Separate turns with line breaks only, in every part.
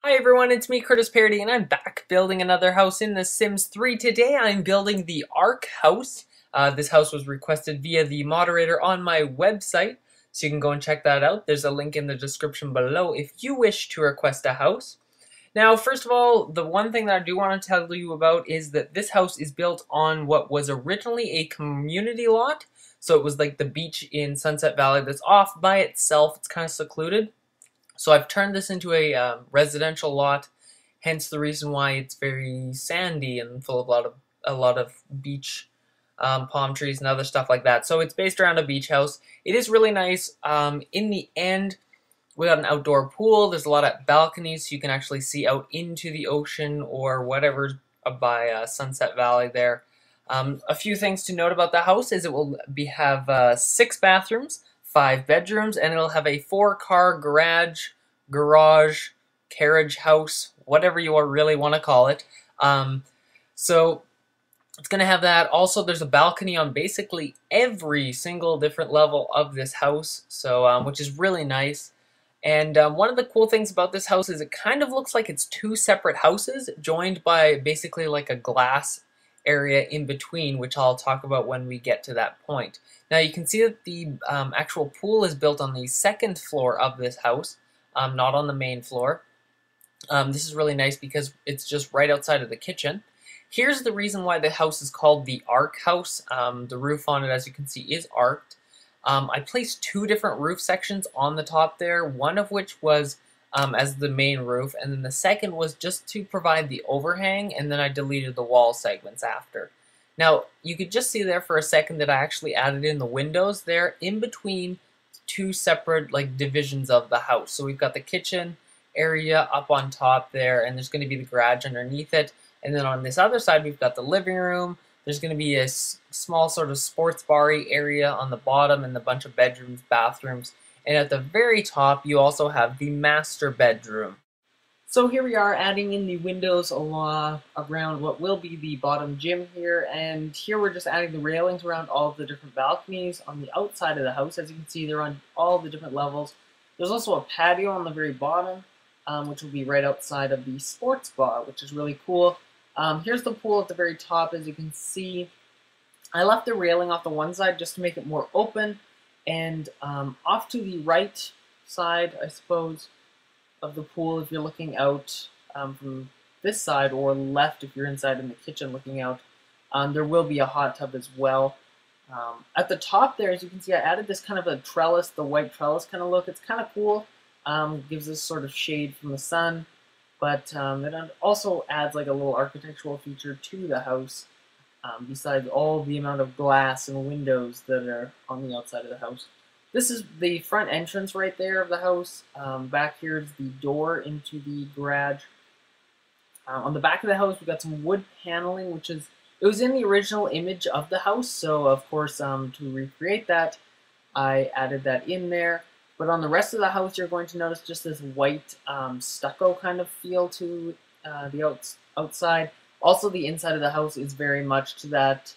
Hi everyone, it's me Curtis Parody and I'm back building another house in The Sims 3. Today I'm building the Ark house. This house was requested via the moderator on my website, so you can go and check that out. There's a link in the description below if you wish to request a house. Now, first of all, the one thing that I do want to tell you about is that this house is built on what was originally a community lot. So it was like the beach in Sunset Valley that's off by itself. It's kind of secluded. So I've turned this into a residential lot, hence the reason why it's very sandy and full of a lot of beach palm trees and other stuff like that. So it's based around a beach house. It is really nice. In the end, we got an outdoor pool. There's a lot of balconies, so you can actually see out into the ocean or whatever by Sunset Valley there. A few things to note about the house is it will have 6 bathrooms, 5 bedrooms, and it'll have a 4-car garage, carriage house, whatever you really want to call it. So it's going to have that. Also, there's a balcony on basically every single different level of this house, so which is really nice. And one of the cool things about this house is it kind of looks like it's 2 separate houses joined by basically like a glass area in between, which I'll talk about when we get to that point. Now you can see that the actual pool is built on the 2nd floor of this house, not on the main floor. This is really nice because it's just right outside of the kitchen. Here's the reason why the house is called the Ark house. The roof on it, as you can see, is arched. I placed 2 different roof sections on the top there, one of which was as the main roof, and then the second was just to provide the overhang, and then I deleted the wall segments after. Now, you could just see there for a second that I actually added in the windows there in between 2 separate divisions of the house. So we've got the kitchen area up on top there, and there's going to be the garage underneath it, and then on this other side we've got the living room. There's going to be a small sort of sports bar-y area on the bottom and a bunch of bedrooms, bathrooms. And at the very top, you also have the master bedroom. So here we are adding in the windows around what will be the bottom gym here. And here we're just adding the railings around all of the different balconies on the outside of the house. As you can see, they're on all the different levels. There's also a patio on the very bottom, which will be right outside of the sports bar, which is really cool. Here's the pool at the very top. As you can see, I left the railing off the one side just to make it more open, and off to the right side, I suppose, of the pool, if you're looking out from this side, or left if you're inside in the kitchen looking out, there will be a hot tub as well. At the top there, as you can see, I added this kind of a trellis, the white trellis kind of look. It's kind of cool. Gives this sort of shade from the sun. But it also adds like a little architectural feature to the house, besides all the amount of glass and windows that are on the outside of the house. This is the front entrance right there of the house. Back here is the door into the garage. On the back of the house, we've got some wood paneling, it was in the original image of the house, so of course to recreate that, I added that in there. But on the rest of the house, you're going to notice just this white stucco kind of feel to the outside. Also, the inside of the house is very much to that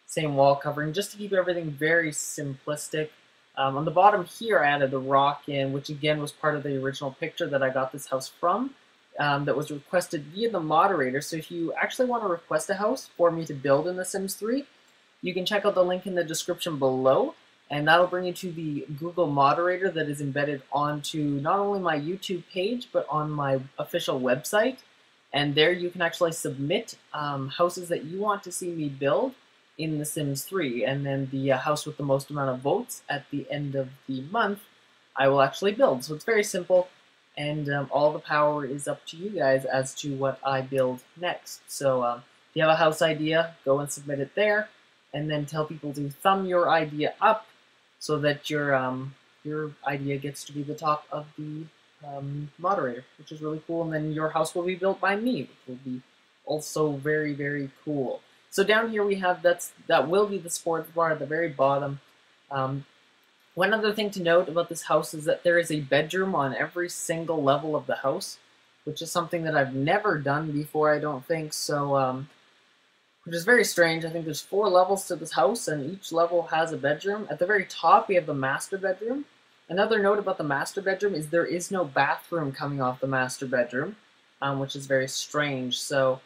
same wall covering, just to keep everything very simplistic. On the bottom here, I added the rock in, which again was part of the original picture that I got this house from, that was requested via the moderator. So if you actually want to request a house for me to build in The Sims 3, you can check out the link in the description below. And that'll bring you to the Google moderator that is embedded onto not only my YouTube page, but on my official website. And there you can actually submit houses that you want to see me build in The Sims 3. And then the house with the most amount of votes at the end of the month, I will actually build. So it's very simple, and all the power is up to you guys as to what I build next. So if you have a house idea, go and submit it there, and then tell people to thumb your idea up, so that your idea gets to be the top of the moderator, which is really cool. And then your house will be built by me, which will be also very, very cool. So down here we have that will be the sports bar at the very bottom. One other thing to note about this house is that there is a bedroom on every single level of the house, which is something that I've never done before, I don't think. So
which is very strange. I think there's 4 levels to this house, and each level has a bedroom. At the very top, we have the master bedroom. Another note about the master bedroom is there is no bathroom coming off the master bedroom, which is very strange. So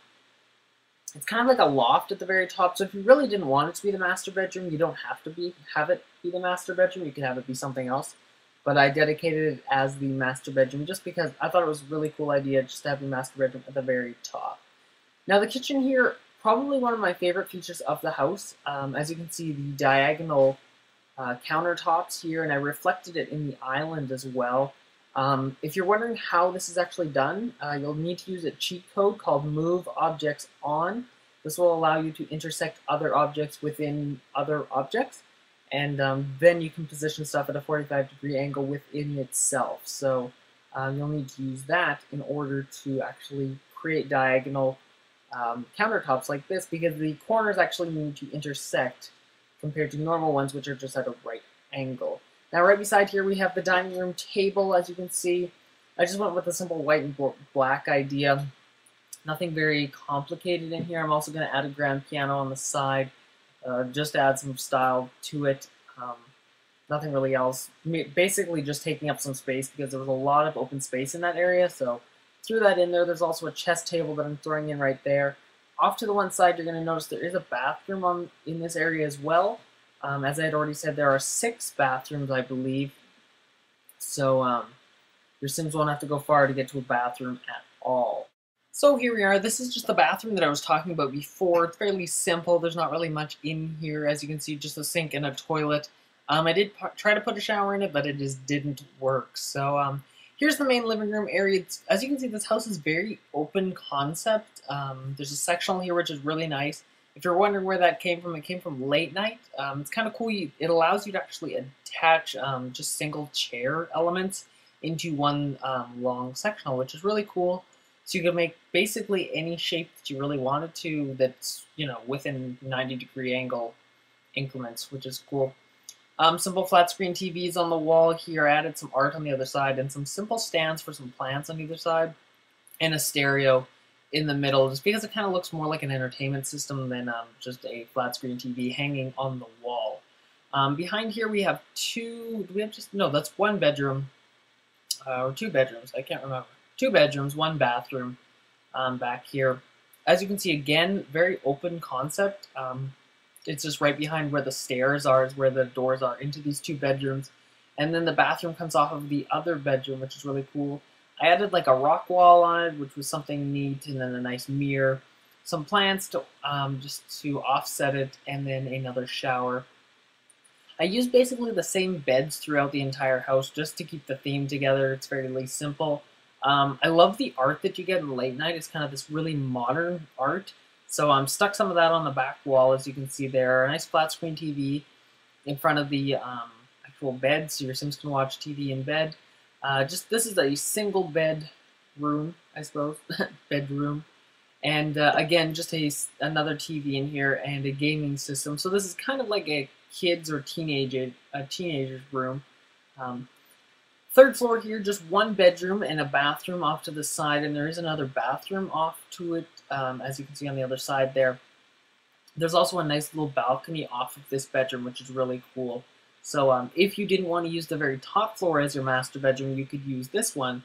it's kind of like a loft at the very top. So if you really didn't want it to be the master bedroom, you don't have to have it be the master bedroom. You can have it be something else. But I dedicated it as the master bedroom just because I thought it was a really cool idea just to have the master bedroom at the very top. Now the kitchen here, probably one of my favorite features of the house. As you can see, the diagonal countertops here, and I reflected it in the island as well. If you're wondering how this is actually done, you'll need to use a cheat code called Move Objects On. This will allow you to intersect other objects within other objects, and then you can position stuff at a 45-degree angle within itself. So you'll need to use that in order to actually create diagonal countertops like this, because the corners actually need to intersect compared to normal ones, which are just at a right angle. Now right beside here we have the dining room table. As you can see, I just went with a simple white and black idea. Nothing very complicated in here. I'm also going to add a grand piano on the side, just to add some style to it. Nothing really else. Basically just taking up some space because there was a lot of open space in that area, so threw that in there. There's also a chess table that I'm throwing in right there. Off to the one side, you're going to notice there is a bathroom in this area as well. As I had already said, there are 6 bathrooms, I believe. So your Sims won't have to go far to get to a bathroom at all. So here we are. This is just the bathroom that I was talking about before. It's fairly simple. There's not really much in here. As you can see, just a sink and a toilet. I did try to put a shower in it, but it just didn't work. So here's the main living room area. As you can see, this house is very open concept. There's a sectional here, which is really nice. If you're wondering where that came from, it came from Late Night. It's kind of cool. It allows you to actually attach just single chair elements into one long sectional, which is really cool. So you can make basically any shape that you really wanted to that's, within 90-degree angle increments, which is cool. Simple flat screen TVs on the wall here. I added some art on the other side and some simple stands for some plants on either side, and a stereo in the middle, just because it kind of looks more like an entertainment system than just a flat screen TV hanging on the wall. Behind here we have that's one bedroom, or 2 bedrooms, I can't remember. 2 bedrooms, 1 bathroom back here. As you can see, again, very open concept. It's just right behind where the stairs are, is where the doors are into these 2 bedrooms. And then the bathroom comes off of the other bedroom, which is really cool. I added like a rock wall on it, which was something neat, and then a nice mirror, some plants to just to offset it, and then another shower. I used basically the same beds throughout the entire house just to keep the theme together. It's fairly simple. I love the art that you get in Late Night. It's kind of this really modern art. So I'm stuck some of that on the back wall, as you can see there. A nice flat screen TV in front of the actual bed, so your Sims can watch TV in bed. This is a single bed room, I suppose, bedroom. And again, just another TV in here and a gaming system. So this is kind of like a kids or teenager's room. 3rd floor here, just 1 bedroom and a bathroom off to the side, and there is another bathroom off to it, as you can see on the other side there. There's also a nice little balcony off of this bedroom, which is really cool. So if you didn't want to use the very top floor as your master bedroom, you could use this one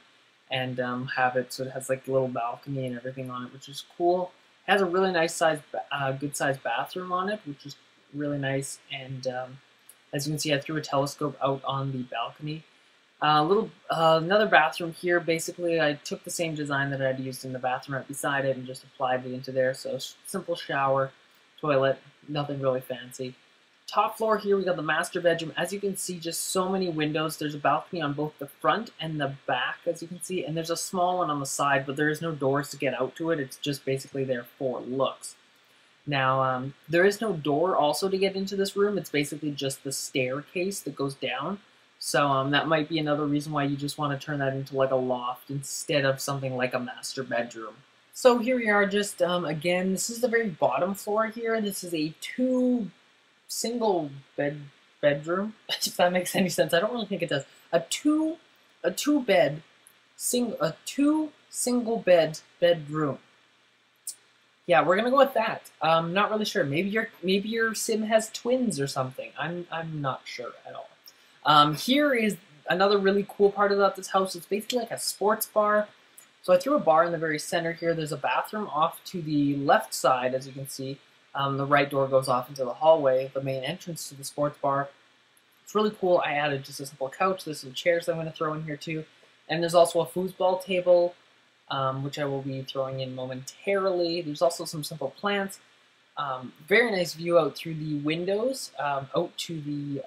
and have it so it has like a little balcony and everything on it, which is cool. It has a really nice size, good sized bathroom on it, which is really nice. And as you can see, I threw a telescope out on the balcony. Another bathroom here. Basically, I took the same design that I'd used in the bathroom right beside it and just applied it into there. So simple shower, toilet, nothing really fancy. Top floor here, we got the master bedroom. As you can see, just so many windows. There's a balcony on both the front and the back, as you can see, and there's a small one on the side, but there is no doors to get out to it. It's just basically there for looks. Now, there is no door also to get into this room. It's basically just the staircase that goes down. So that might be another reason why you just want to turn that into like a loft instead of something like a master bedroom. So here we are, just again, this is the very bottom floor here. This is a 2 single bedroom, if that makes any sense. I don't really think it does. A two single bed bedroom. Yeah, we're gonna go with that. Not really sure. Maybe your sim has twins or something. I'm not sure at all. Here is another really cool part about this house. It's basically like a sports bar. So I threw a bar in the very center here. There's a bathroom off to the left side, as you can see. The right door goes off into the hallway, the main entrance to the sports bar. It's really cool. I added just a simple couch. There's some chairs that I'm going to throw in here too. And there's also a foosball table, which I will be throwing in momentarily. There's also some simple plants. Very nice view out through the windows, out to the,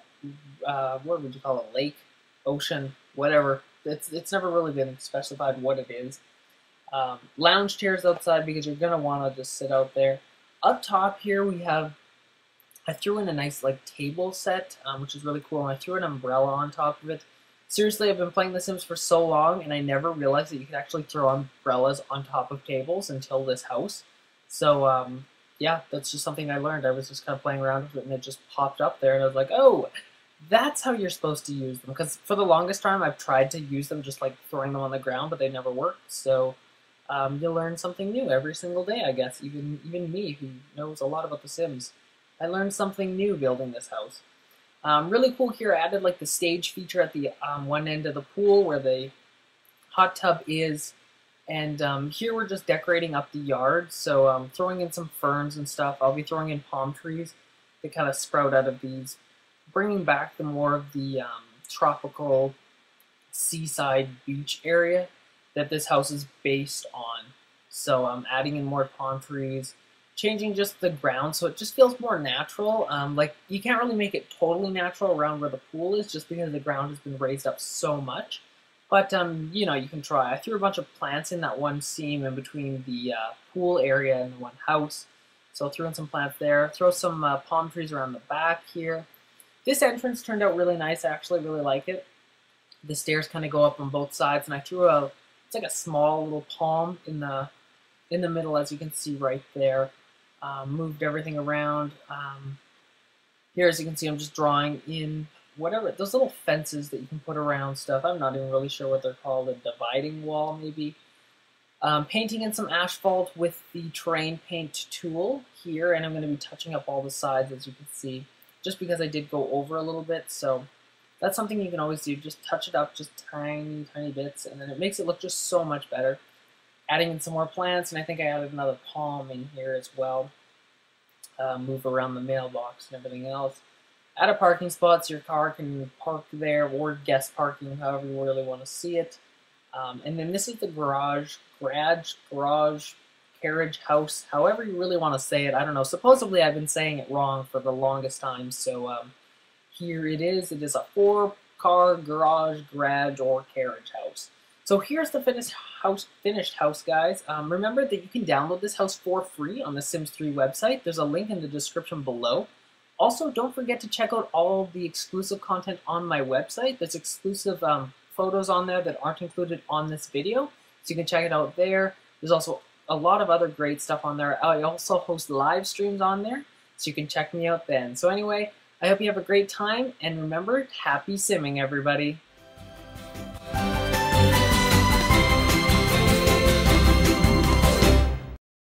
what would you call it, lake, ocean, whatever. It's never really been specified what it is. Lounge chairs outside because you're going to want to just sit out there. Up top here we have, I threw in a nice like table set, which is really cool, and I threw an umbrella on top of it. Seriously, I've been playing The Sims for so long, and I never realized that you could actually throw umbrellas on top of tables until this house. So, yeah, that's just something I learned. I was just kind of playing around with it, and it just popped up there, and I was like, oh, that's how you're supposed to use them. Because for the longest time, I've tried to use them just like throwing them on the ground, but they never worked. So, you learn something new every single day, I guess. Even me, who knows a lot about The Sims, I learned something new building this house. Really cool here, I added like the stage feature at the one end of the pool where the hot tub is. And here we're just decorating up the yard. So throwing in some ferns and stuff. I'll be throwing in palm trees that kind of sprout out of these. Bringing back the more of the tropical seaside beach area that this house is based on. So I'm adding in more palm trees, changing just the ground so it just feels more natural. Like you can't really make it totally natural around where the pool is just because the ground has been raised up so much. But you know, you can try. I threw a bunch of plants in that one seam in between the pool area and the one house. So I threw in some plants there. Throw some palm trees around the back here. This entrance turned out really nice. I actually really like it. The stairs kind of go up on both sides, and I threw it's like a small little palm in the middle, as you can see right there. Moved everything around. Here, as you can see, I'm just drawing in whatever, those little fences that you can put around stuff. I'm not even really sure what they're called, a dividing wall maybe. Painting in some asphalt with the terrain paint tool here, and I'm going to be touching up all the sides, as you can see, just because I did go over a little bit. So that's something you can always do, just touch it up just tiny bits, and then it makes it look just so much better. Adding in some more plants, and I think I added another palm in here as well. Move around the mailbox and everything else. Add a parking spot so your car can park there, or guest parking, however you really want to see it. And then this is the garage, carriage house, however you really want to say it. I don't know. Supposedly I've been saying it wrong for the longest time, so here it is. It is a 4-car garage, or carriage house. So here's the finished house, guys. Remember that you can download this house for free on the Sims 3 website. There's a link in the description below. Also, don't forget to check out all the exclusive content on my website. There's exclusive photos on there that aren't included on this video, so you can check it out there. There's also a lot of other great stuff on there. I also host live streams on there, so you can check me out then. So anyway, I hope you have a great time, and remember, happy simming, everybody.